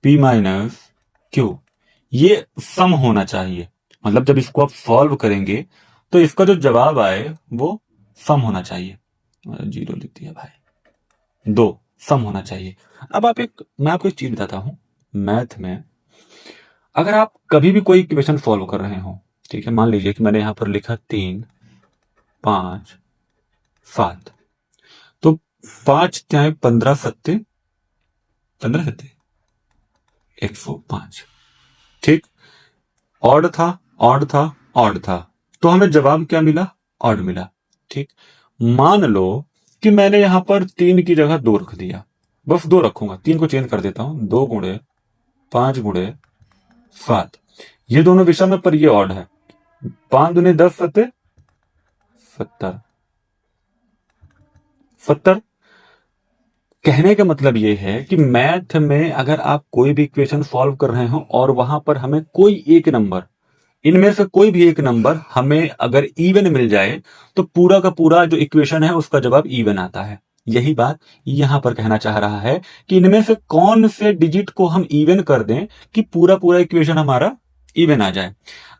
P minus Q ये सम होना चाहिए। मतलब जब इसको आप सॉल्व करेंगे तो इसका जो जवाब आए वो सम होना चाहिए। जीरो लिख दिया भाई, दो सम होना चाहिए। अब मैं आपको एक चीज बताता हूं, मैथ में अगर आप कभी भी कोई इक्वेशन सॉल्व कर रहे हो, ठीक है, मान लीजिए कि मैंने यहां पर लिखा 3 5 7, तो 5 त्याई 15 सत्ते 15 सत्ते 105, ठीक, ऑड था, ऑड था, ऑड था, तो हमें जवाब क्या मिला, ऑड मिला। ठीक, मान लो कि मैंने यहां पर 3 की जगह 2 रख दिया, बस 2 रखूंगा, 3 को चेंज कर देता हूं, 2 गुणे 5 गुणे 7, ये दोनों विषम है पर ये ऑड है, 5 दुने 10 सत्ते 70, 70। कहने का मतलब ये है कि मैथ में अगर आप कोई भी इक्वेशन सॉल्व कर रहे हो और वहां पर हमें कोई एक नंबर, इनमें से कोई भी एक नंबर हमें अगर इवन मिल जाए तो पूरा का पूरा जो इक्वेशन है उसका जवाब इवन आता है। यही बात यहां पर कहना चाह रहा है कि इनमें से कौन से डिजिट को हम इवन कर दें कि पूरा पूरा इक्वेशन हमारा इवन आ जाए।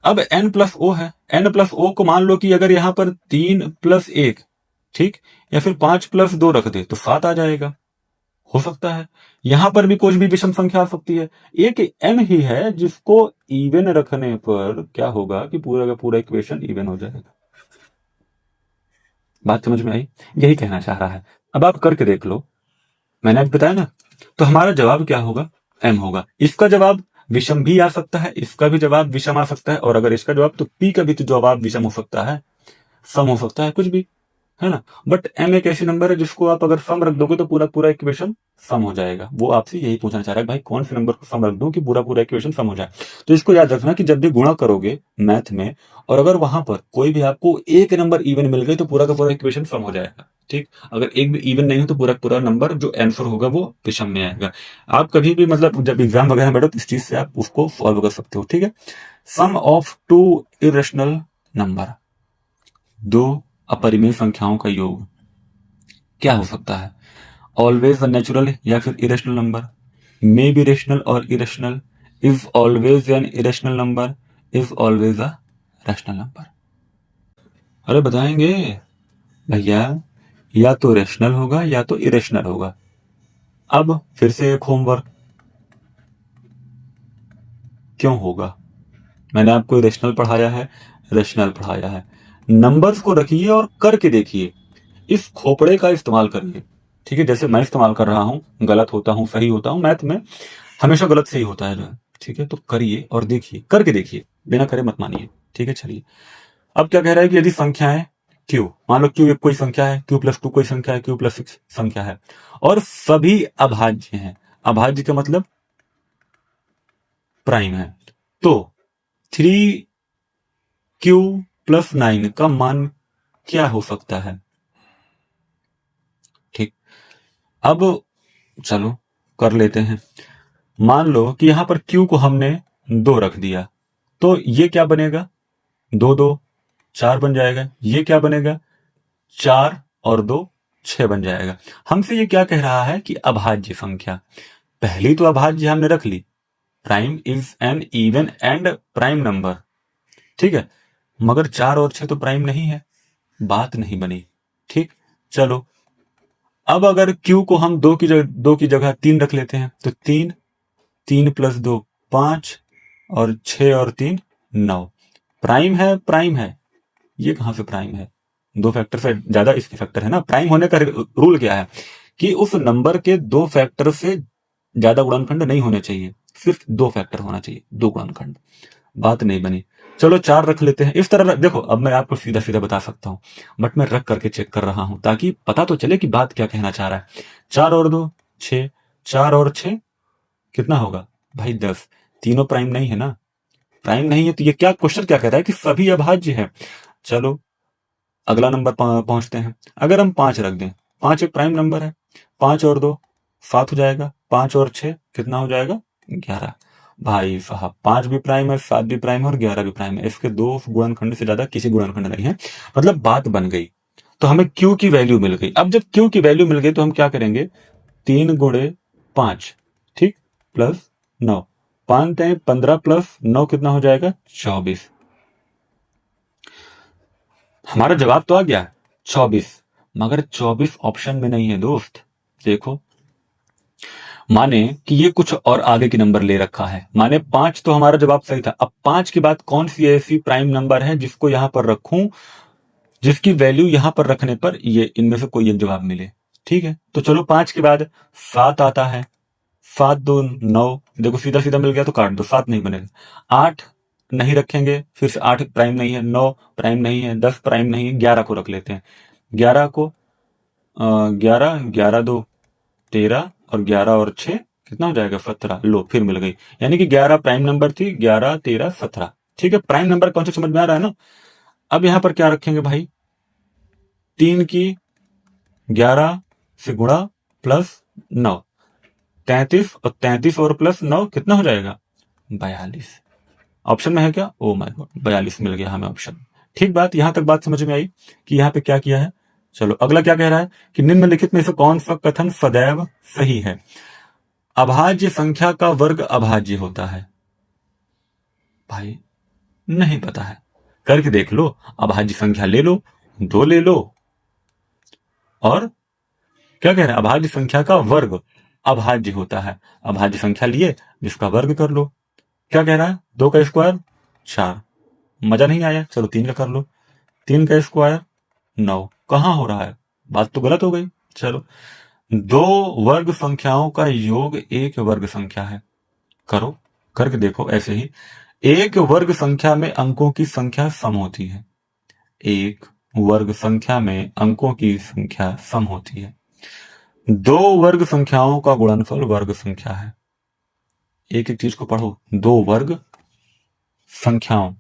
अब n प्लस ओ है, n प्लस ओ को मान लो कि अगर यहां पर 3 + 1, ठीक, या फिर 5 + 2 रख दे तो 7 आ जाएगा, हो सकता है। यहां पर भी कुछ भी विषम संख्या आ सकती है, एक n ही है जिसको इवन रखने पर क्या होगा कि पूरा का पूरा इक्वेशन इवन हो जाएगा। बात समझ में आई, यही कहना चाह रहा है। अब आप करके देख लो, मैंने अब बताया ना, तो हमारा जवाब क्या होगा, m होगा। इसका जवाब विषम भी आ सकता है, इसका भी जवाब विषम आ सकता है, और अगर इसका जवाब तो p का भी तो जवाब विषम हो सकता है, सम हो सकता है, कुछ भी, है ना। बट m एक ऐसी नंबर है जिसको आप अगर सम रख दोगे तो पूरा पूरा इक्वेशन सम हो जाएगा। वो आपसे यही पूछना चाह रहा है, भाई कौन से नंबर को सम रख दूं कि पूरा पूरा इक्वेशन सम हो जाए। तो इसको याद रखना कि जब भी गुणा करोगे मैथ में, और अगर वहां पर कोई भी आपको एक नंबर इवन मिल गई तो पूरा का पूरा इक्वेशन सम हो जाएगा। ठीक, अगर एक भी इवन नहीं हो तो पूरा पूरा नंबर जो आंसर होगा वो विषम में आएगा। आप कभी भी मतलब जब एग्जाम वगैरह में बैठो तो इस चीज से आप उसको सॉल्व कर सकते हो। ठीक है, सम ऑफ टू इरेशनल नंबर, दो अपरिमेय संख्याओं का योग क्या हो सकता है, ऑलवेज अ नेचुरल या फिर irrational number, may be rational और irrational, is always an irrational number, is always a rational number. अरे बताएंगे भैया, या तो रेशनल होगा या तो इरेशनल होगा। अब फिर से एक होमवर्क, क्यों होगा? मैंने आपको रेशनल पढ़ाया है, रेशनल पढ़ाया है, नंबर्स को रखिए और करके देखिए, इस खोपड़े का इस्तेमाल करिए। ठीक है, जैसे मैं इस्तेमाल कर रहा हूं, गलत होता हूं सही होता हूं, मैथ में हमेशा गलत सही होता है जो है। ठीक है, तो करिए और देखिए, करके देखिए, बिना करे मत मानिए। ठीक है, चलिए अब क्या कह रहा है कि यदि संख्याएं क्यू, मान लो क्यू एक कोई संख्या है, क्यू प्लस टू कोई संख्या है, क्यू प्लस सिक्स संख्या है, और सभी अभाज्य हैं। अभाज्य का मतलब प्राइम है। तो 3q प्लस 9 का मान क्या हो सकता है? ठीक, अब चलो कर लेते हैं। मान लो कि यहां पर q को हमने 2 रख दिया, तो ये क्या बनेगा? 2 2 4 बन जाएगा। ये क्या बनेगा? 4 और 2 6 बन जाएगा। हमसे ये क्या कह रहा है कि अभाज्य संख्या, पहली तो अभाज्य हमने रख ली, prime is an even and prime number. ठीक है, मगर 4 और 6 तो प्राइम नहीं है, बात नहीं बनी। ठीक, चलो अब अगर q को हम 2 की जगह 3 रख लेते हैं, तो 3 3 प्लस 2 5 और 6 और 3 9। प्राइम है, प्राइम है। ये कहां से प्राइम है? 2 फैक्टर से ज्यादा इसके फैक्टर है ना। प्राइम होने का रूल क्या है कि उस नंबर के 2 फैक्टर से ज्यादा गुणनखंड नहीं होने चाहिए, सिर्फ 2 फैक्टर होना चाहिए, 2 गुणनखंड। बात नहीं बनी। चलो 4 रख लेते हैं। इस तरह देखो, अब मैं आपको सीधा सीधा बता सकता हूं, बट मैं रख करके चेक कर रहा हूं ताकि पता तो चले कि बात क्या कहना चाह रहा है। 4 और 2 6, 4 और 6 कितना होगा भाई? 10। तीनों प्राइम नहीं है ना, प्राइम नहीं है, तो ये क्या क्वेश्चन क्या कह रहा है कि सभी अभाज्य है। चलो अगला नंबर पहुंचते हैं। अगर हम 5 रख दें, 5 एक प्राइम नंबर है, 5 और 2 7 हो जाएगा, 5 और 6 कितना हो जाएगा? 11। भाई साहब 5 भी प्राइम है, 7 भी प्राइम है और 11 भी प्राइम है। इसके 2 गुणनखंड से ज्यादा किसी गुणनखंड नहीं है, मतलब बात बन गई। तो हमें Q की वैल्यू मिल गई। अब जब Q की वैल्यू मिल गई तो हम क्या करेंगे? 3 गुणे 5, ठीक, प्लस 9, 5 15 प्लस 9 कितना हो जाएगा? 24। हमारा जवाब तो आ गया 24, मगर 24 ऑप्शन में नहीं है दोस्त। देखो, माने कि ये कुछ और आगे की नंबर ले रखा है, माने 5 तो हमारा जवाब सही था। अब 5 के बाद कौन सी ऐसी प्राइम नंबर है जिसको यहां पर रखूं, जिसकी वैल्यू यहां पर रखने पर ये इनमें से कोई एक जवाब मिले? ठीक है, तो चलो 5 के बाद 7 आता है, 7 2 9, देखो सीधा सीधा मिल गया तो काट दो, 7 नहीं बनेगा। 8 नहीं रखेंगे, फिर से 8 प्राइम नहीं है, 9 प्राइम नहीं है, 10 प्राइम नहीं है, 11 को रख लेते हैं। 11 को 11 11 2 13 और 11 और 6 कितना हो जाएगा? 17। लो फिर मिल गई, यानी कि 11 प्राइम नंबर थी, 11 13 17। ठीक है, प्राइम नंबर कौन सा समझ में आ रहा है ना। अब यहां पर क्या रखेंगे भाई? 3 की 11 से गुणा प्लस 9, 33, और 33 और प्लस 9 कितना हो जाएगा? 42। ऑप्शन में है क्या? ओ माय गॉड, 42 मिल गया हमें ऑप्शन। ठीक, बात यहां तक बात समझ में आई कि यहां पे क्या किया है। चलो अगला क्या कह रहा है कि निम्नलिखित में से कौन सा कथन सदैव सही है? अभाज्य संख्या का वर्ग अभाज्य होता है। भाई नहीं पता है, करके देख लो। अभाज्य संख्या ले लो, 2 ले लो, और क्या कह रहा है? अभाज्य संख्या का वर्ग अभाज्य होता है। अभाज्य संख्या लिए, जिसका वर्ग कर लो। क्या कह रहा है? 2 का स्क्वायर 4। मजा नहीं आया, चलो 3 का कर लो। 3 का स्क्वायर 9। कहां हो रहा है? बात तो गलत हो गई। चलो, 2 वर्ग संख्याओं का योग एक वर्ग संख्या है। करो, करके देखो ऐसे ही। एक वर्ग संख्या में अंकों की संख्या सम होती है। एक वर्ग संख्या में अंकों की संख्या सम होती है। 2 वर्ग संख्याओं का गुणनफल वर्ग संख्या है। एक एक चीज को पढ़ो। 2 वर्ग संख्याओं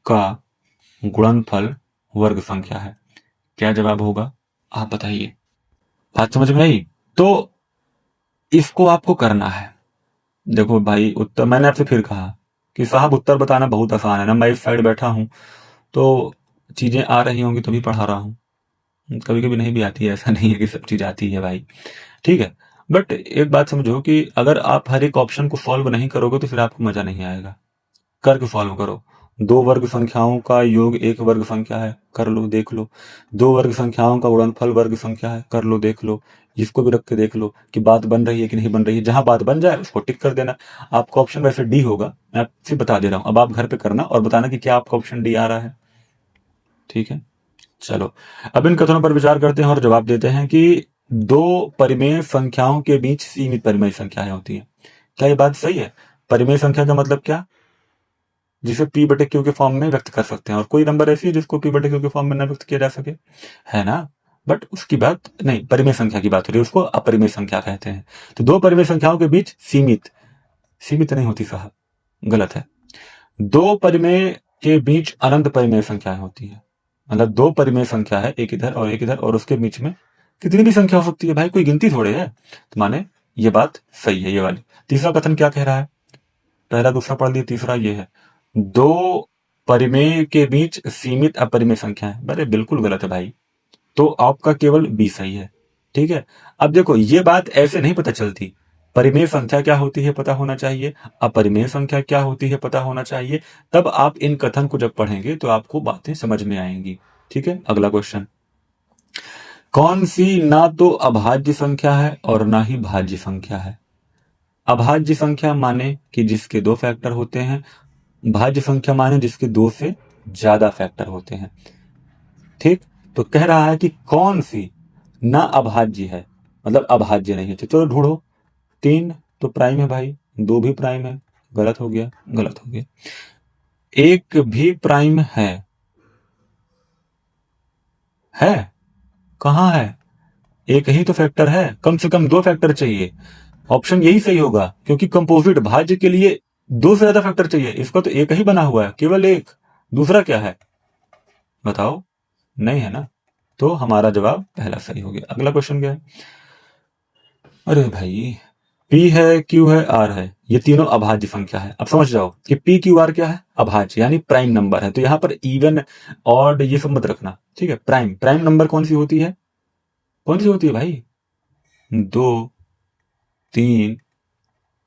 का गुणनफल वर्ग संख्या है। क्या जवाब होगा आप बताइए? बात समझ में आई? तो इसको आपको करना है। देखो भाई, उत्तर मैंने आपसे फिर कहा कि साहब उत्तर बताना बहुत आसान है ना, मैं इस साइड बैठा हूं तो चीजें आ रही होंगी तभी पढ़ा रहा हूं। कभी कभी नहीं भी आती है, ऐसा नहीं है कि सब चीज आती है भाई। ठीक है, बट एक बात समझो कि अगर आप हर एक ऑप्शन को सॉल्व नहीं करोगे तो फिर आपको मजा नहीं आएगा। करके सॉल्व करो, दो वर्ग संख्याओं का योग एक वर्ग संख्या है, कर लो देख लो। दो वर्ग संख्याओं का गुणनफल वर्ग संख्या है, कर लो देख लो। इसको भी रख के देख लो कि बात बन रही है कि नहीं बन रही है। जहां बात बन जाए उसको टिक कर देना। आपका ऑप्शन वैसे डी होगा, मैं आपसे बता दे रहा हूं। अब आप घर पे करना और बताना कि क्या आपका ऑप्शन डी आ रहा है। ठीक है, चलो अब इन कथनों पर विचार करते हैं और जवाब देते हैं कि दो परिमेय संख्याओं के बीच सीमित परिमेय संख्याएं होती हैं। क्या ये बात सही है? परिमेय संख्या का मतलब क्या? जिसे पी बटे क्यू के फॉर्म में व्यक्त कर सकते हैं, और कोई नंबर ऐसी है जिसको पी बटे क्यू के फॉर्म में न व्यक्त किया जा सके, है ना? बट उसकी बात नहीं, परिमेय संख्या की बात हो रही है, उसको अपरिमेय संख्या कहते हैं। तो दो परिमेय संख्याओं के बीच सीमित, सीमित नहीं होती साहब, गलत है। दो परिमेय के बीच अनंत परिमेय संख्याएं होती है। मतलब दो परिमेय संख्या है, एक इधर और एक इधर, और उसके बीच में कितनी भी संख्या हो सकती है भाई, कोई गिनती थोड़े है। तो माने ये बात सही है, ये वाली। तीसरा कथन क्या कह रहा है? पहला दूसरा पढ़ लिया, तीसरा ये है, दो परिमेय के बीच सीमित अपरिमेय संख्या है। अरे बिल्कुल गलत है भाई, तो आपका केवल बी सही है। ठीक है, अब देखो ये बात ऐसे नहीं पता चलती। परिमेय संख्या क्या होती है पता होना चाहिए, अपरिमेय संख्या क्या होती है पता होना चाहिए, तब आप इन कथन को जब पढ़ेंगे तो आपको बातें समझ में आएंगी। ठीक है, अगला क्वेश्चन, कौन सी ना तो अभाज्य संख्या है और ना ही भाज्य संख्या है? अभाज्य संख्या माने कि जिसके दो फैक्टर होते हैं, भाज्य संख्या माने जिसके दो से ज्यादा फैक्टर होते हैं। ठीक, तो कह रहा है कि कौन सी ना अभाज्य है, मतलब अभाज्य नहीं है। तो चलो ढूंढो। तीन तो प्राइम है भाई, दो भी प्राइम है, गलत हो गया, गलत हो गया। एक भी प्राइम है कहां है? एक ही तो फैक्टर है, कम से कम दो फैक्टर चाहिए। ऑप्शन यही सही होगा, क्योंकि कंपोजिट भाज्य के लिए दो से ज्यादा फैक्टर चाहिए। इसका तो एक ही बना हुआ है, केवल एक। दूसरा क्या है बताओ? नहीं है ना, तो हमारा जवाब पहला सही हो गया। अगला क्वेश्चन क्या है? अरे भाई, पी है, क्यू है, आर है, ये तीनों अभाज्य संख्या है। अब समझ जाओ कि पी क्यू आर क्या है, अभाज्य, यानी प्राइम नंबर है। तो यहां पर इवन ऑड ये सब मत रखना। ठीक है, प्राइम, प्राइम नंबर कौन सी होती है? कौन सी होती है भाई? दो, तीन,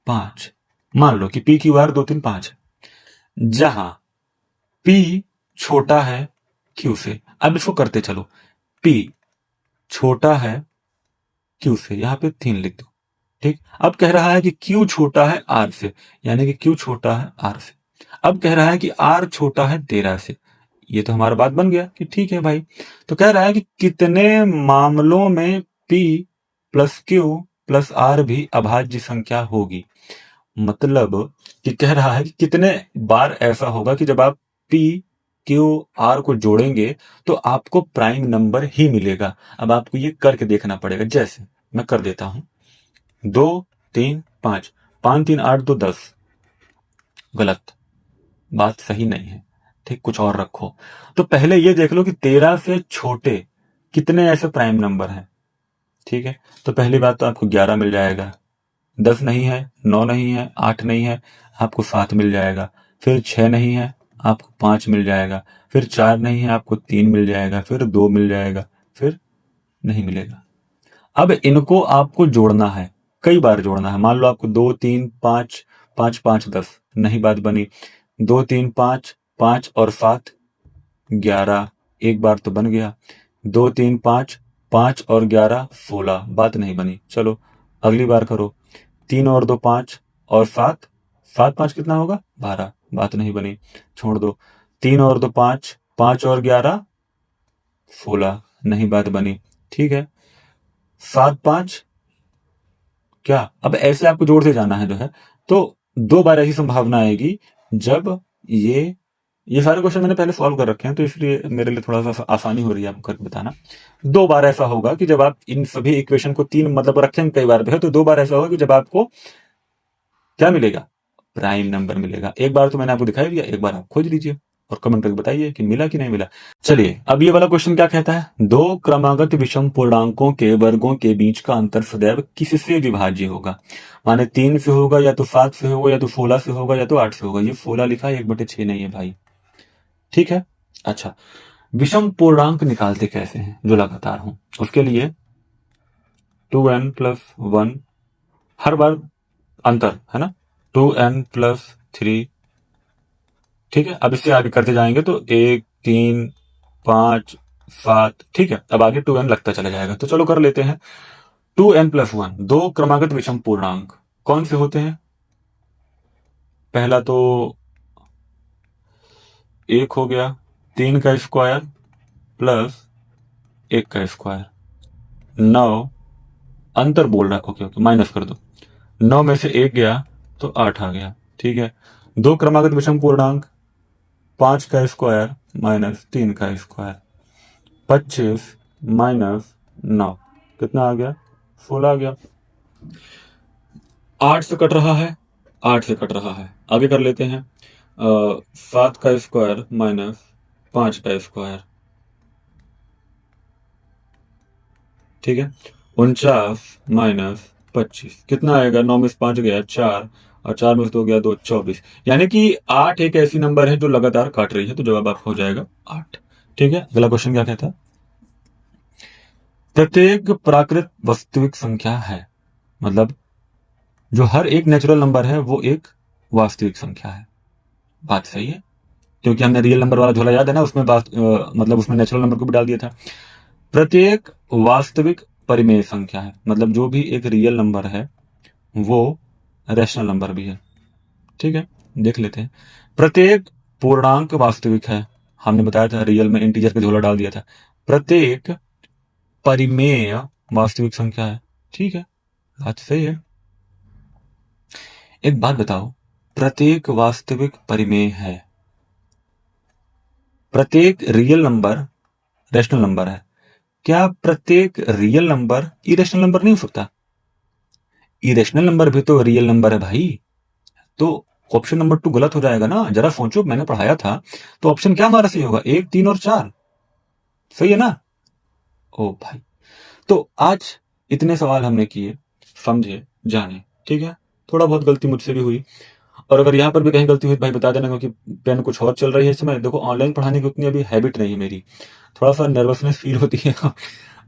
पांच। मान लो कि पी क्यू आर दो तीन पांच है, जहां पी छोटा है क्यू से। अब इसको करते चलो, पी छोटा है क्यू से, यहां पे तीन लिख दो। ठीक, अब कह रहा है कि क्यू छोटा है आर से, यानी कि क्यू छोटा है आर से। अब कह रहा है कि आर छोटा है 13 से। ये तो हमारा बात बन गया कि ठीक है भाई। तो कह रहा है कि कितने मामलों में P plus Q plus R भी अभाज्य संख्या होगी। मतलब कि कह रहा है कि कितने बार ऐसा होगा कि जब आप पी क्यू आर को जोड़ेंगे तो आपको प्राइम नंबर ही मिलेगा। अब आपको ये करके देखना पड़ेगा, जैसे मैं कर देता हूं, दो तीन पांच, पांच तीन आठ दो 10, गलत, बात सही नहीं है। ठीक, कुछ और रखो। तो पहले ये देख लो कि 13 से छोटे कितने ऐसे प्राइम नंबर हैं। ठीक है, तो पहली बात तो आपको 11 मिल जाएगा, 10 नहीं है, 9 नहीं है, 8 नहीं है, आपको 7 मिल जाएगा। फिर 6 नहीं है, आपको 5 मिल जाएगा। फिर 4 नहीं है, आपको 3 मिल जाएगा। फिर 2 मिल जाएगा, फिर नहीं मिलेगा। अब इनको आपको जोड़ना है, कई बार जोड़ना है। मान लो आपको 2 3 5, 5 5 10, नहीं बात बनी। 2 3 5, 5 और 7 11, एक बार तो बन गया। 2 3 5, 5 और 11 16, बात नहीं बनी। चलो अगली बार करो, 3 और 2 5 और 7, 7 5 कितना होगा 12, बात नहीं बनी, छोड़ दो। 3 और 2 5, 5 और 11 16, नहीं बात बनी। ठीक है, 7 5 क्या, अब ऐसे आपको जोड़ते जाना है जो है। तो दो बार ऐसी संभावना आएगी जब ये सारे क्वेश्चन मैंने पहले सॉल्व कर रखे हैं, तो इसलिए मेरे लिए थोड़ा सा आसानी हो रही है आपको करके बताना। दो बार ऐसा होगा कि जब आप इन सभी इक्वेशन को तीन मतलब रखेंगे कई बार पे, तो दो बार ऐसा होगा कि जब आपको क्या मिलेगा, प्राइम नंबर मिलेगा। एक बार तो मैंने आपको दिखाई दिया, एक बार आप खोज लीजिए और कमेंट करके बताइए कि मिला कि नहीं मिला। चलिए अब ये वाला क्वेश्चन क्या कहता है, दो क्रमागत विषम पूर्णांकों के वर्गों के बीच का अंतर सदैव किससे विभाज्य होगा? माने 3 से होगा, या तो 7 से होगा, या तो 16 से होगा, या तो 8 से होगा। ये 16 लिखा है, 1/6 नहीं है भाई। ठीक है, अच्छा, विषम पूर्णांक निकालते कैसे हैं जो लगातार हो? उसके लिए 2n+1, हर बार अंतर है ना, 2n+3, ठीक है, अब इससे आगे करते जाएंगे तो 1 3 5 7, ठीक है, अब आगे 2n लगता चला जाएगा। तो चलो कर लेते हैं। 2n+1, दो क्रमागत विषम पूर्णांक कौन से होते हैं? पहला तो 1 हो गया, 3 का स्क्वायर प्लस 1 का स्क्वायर, 9, अंतर बोल रहा है, ओके ओके, माइनस कर दो, 9 में से 1 गया तो 8 आ गया, ठीक है। दो क्रमागत विषम पूर्णांक, 5 का स्क्वायर माइनस 3 का स्क्वायर, 25 माइनस 9, कितना आ गया? 16 आ गया। 8 से कट रहा है, 8 से कट रहा है, आगे कर लेते हैं। 7 का स्क्वायर माइनस 5 का स्क्वायर, ठीक है। 49 माइनस 25 कितना आएगा? 9 में से 5 गया 4, और 4 में से 2 गया 2, 24। यानी कि 8 एक ऐसी नंबर है जो लगातार काट रही है, तो जवाब आपका हो जाएगा 8। ठीक है, अगला क्वेश्चन क्या कहता है? प्रत्येक प्राकृत वास्तविक संख्या है, मतलब जो हर एक नेचुरल नंबर है वो एक वास्तविक संख्या है। बात सही है, क्योंकि हमने रियल नंबर वाला झोला याद है ना, उसमें मतलब उसमें नेचुरल नंबर को भी डाल दिया था। प्रत्येक वास्तविक परिमेय संख्या है, मतलब जो भी एक रियल नंबर है वो रैशनल नंबर भी है। ठीक है, देख लेते हैं। प्रत्येक पूर्णांक वास्तविक है, हमने बताया था, रियल में इंटीजर का झोला डाल दिया था। प्रत्येक परिमेय वास्तविक संख्या है, ठीक है, बात सही है। एक बात बताओ, प्रत्येक वास्तविक परिमेय है, प्रत्येक रियल नंबर रैशनल नंबर है, क्या प्रत्येक रियल नंबर इरेशनल नंबर नहीं हो सकता? इरेशनल नंबर भी तो रियल नंबर है भाई, तो ऑप्शन नंबर 2 गलत हो जाएगा ना। जरा सोचो, मैंने पढ़ाया था, तो ऑप्शन क्या हमारा सही होगा? 1 3 और 4, सही है ना? ओ भाई, तो आज इतने सवाल हमने किए, समझे, जाने, ठीक है। थोड़ा बहुत गलती मुझसे भी हुई, और अगर यहाँ पर भी कहीं गलती हुई तो भाई बता देना, क्योंकि पेन कुछ और चल रही है इस समय। देखो, ऑनलाइन पढ़ाने की उतनी अभी हैबिट नहीं है मेरी, थोड़ा सा नर्वसनेस फील होती है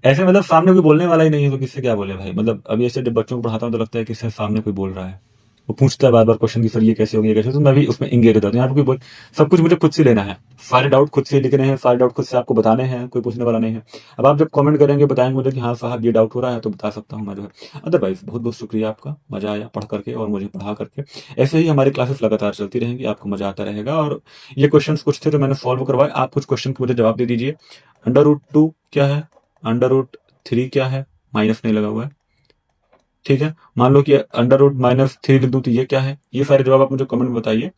ऐसे मतलब सामने कोई बोलने वाला ही नहीं है, तो किससे क्या बोले भाई। मतलब अभी ऐसे जब बच्चों को पढ़ाता हूँ तो लगता है कि सर सामने कोई बोल रहा है, वो पूछता है बार बार क्वेश्चन की, सर ये कैसे हो गया, कैसे, तो मैं भी उसमें इंगेज रहता हूँ। यहाँ पर कोई बोल, सब कुछ मुझे खुद से लेना है, सारे डाउट खुद से लिखने हैं, सारे डाउट खुद से आपको बताने हैं, कोई पूछने वाला नहीं है। अब आप जब कमेंट करेंगे, बताएंगे मुझे कि हाँ साहब ये डाउट हो रहा है, तो बता सकता हूँ मैं जो है। अदरवाइज बहुत बहुत शुक्रिया आपका, मजा आया पढ़ करके और मुझे पढ़ा करके। ऐसे ही हमारी क्लासेस लगातार चलती रहेंगी, आपको मजा आता रहेगा। और ये क्वेश्चंस कुछ थे तो मैंने सॉल्व करवाए, आप कुछ क्वेश्चन के मुझे जवाब दे दीजिए। √2 क्या है? √3 क्या है? माइनस नहीं लगा हुआ है, ठीक है। मान लो कि √-3 लिख दूं तो ये क्या है? ये सारे जवाब आप मुझे कमेंट में बताइए।